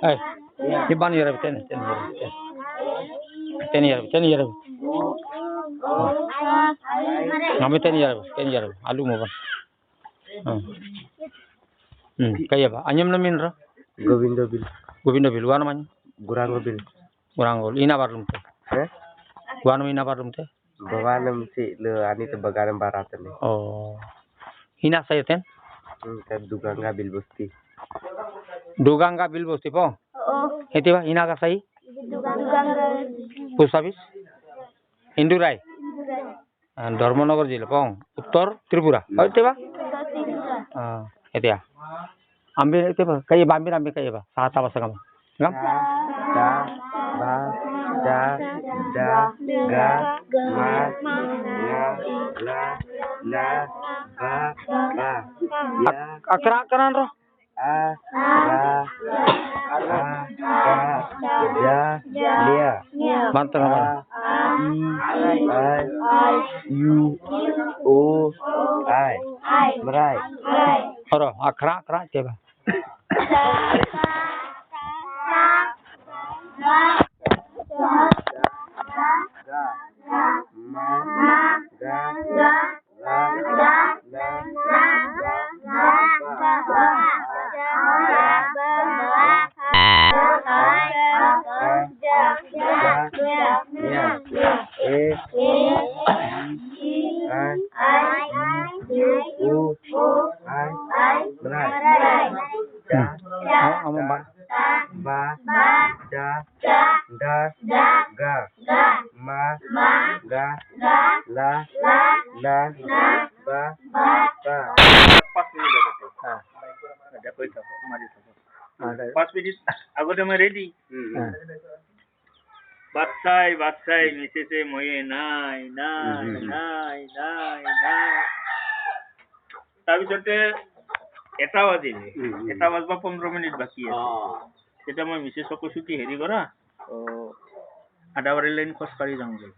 Eh, di ban yara ten yara. Kami ten yara. Alu mo ban. Kaya ba? Anyam na min ra? Govindo bil. Wana man? Gurangol. Ina barum te. Wana ina barum te. Bawanam si le ani te bagaram baratan ni. Oh. Ina saya ten? Ka Duganga Bilbosti. Duganga Bilbosti po? Iti ba? Ina ka sahi? Post office? Indurai? Dharmanagar jila po? Uttar Tripura? Iti ba? Iti ya? Ambil iti ba? Kaya ba? Ambil kaya ba? Sa tapas ka mo? Ngam? Akran ro? Bantu nama? Merai. Oro, akra coba. Aku dah ready. Batsai, misese moye nai. তাৰপিছতে এটা বাজিলে এটা বাজবা 15 মিনিট বাকি আছে তেতিয়া মই মিছেছক কৈছো কি হেৰি কৰা আদাবাৰী লাইন খোজকাঢ়ি যাওঁ গৈ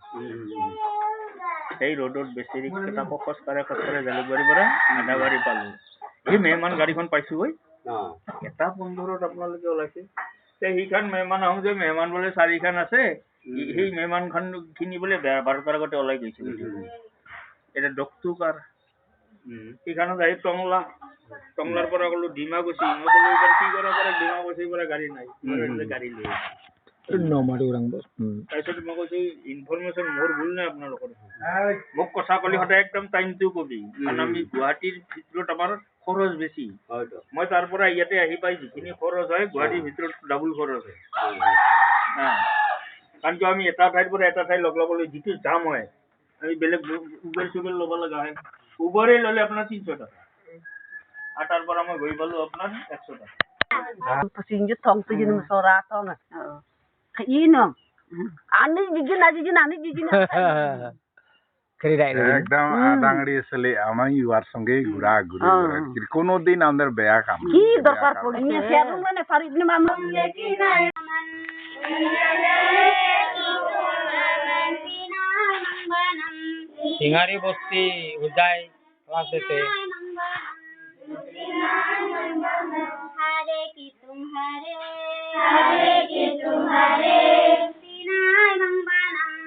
এই ৰোডত বেছি ৰিক্স এটা খোজকাঢ়ি জালুকবাৰী পৰা আদাবাৰী পালো এই মেহমান গাড়ীখন পাইছো গৈ এটা 15ত আপোনালোকে ওলাইছে সেইখন মেহমান আহোঁ যে মেহমান বোলে 4খন আছে সেই মেহমানখন কিনিবলৈ 12টাৰ আগতে ওলাই গৈছে এটা ডক্টুকাৰ এখানে যাই টংলার পর গেল ডিমাকুসি মই কলো এবার কি করা পরে ডিমাকুসির পরে গাড়ি নাই গাড়ি লৈ তাৰপিছত মই কৈছো ইনফৰমেশ্যন মোৰ ভুল নাই আপোনালোকৰ মোক কথা কলি সদায় একদম টাইমটো কবি কাৰণ আমি গুৱাহাটীৰ ভিতৰত আমাৰ খৰচ বেছি মই তাৰ পৰা ইয়াতে আহি পাই যিখিনি খৰচ হয় গুৱাহাটীৰ ভিতৰত ডাবল খৰচ হয় কাৰণ আমি এটা ঠাইৰ পৰা এটা ঠাই লগ ল'বলৈ যিটো জাম হয় আমি বেলেগ উবেৰ ল'ব লগা হয় উবরে ললে আপনার 300 টাকা আটার পর আমি গই পালো আপনার 100 টাকা pasinjut tong tu jenis sorato na ino ani jijin keri dai একদম আদাঙ্গড়ি আসলে আমি ইউর সঙ্গে ঘুরা কোনো দিন আমাদের বেয়া কাম কি দরকার পড়িনি সেরকম মানে ফারিদ নে মামলা কি না Singari Bosti Ujai Klasete हरे की तुम्हारे सीना मंगलम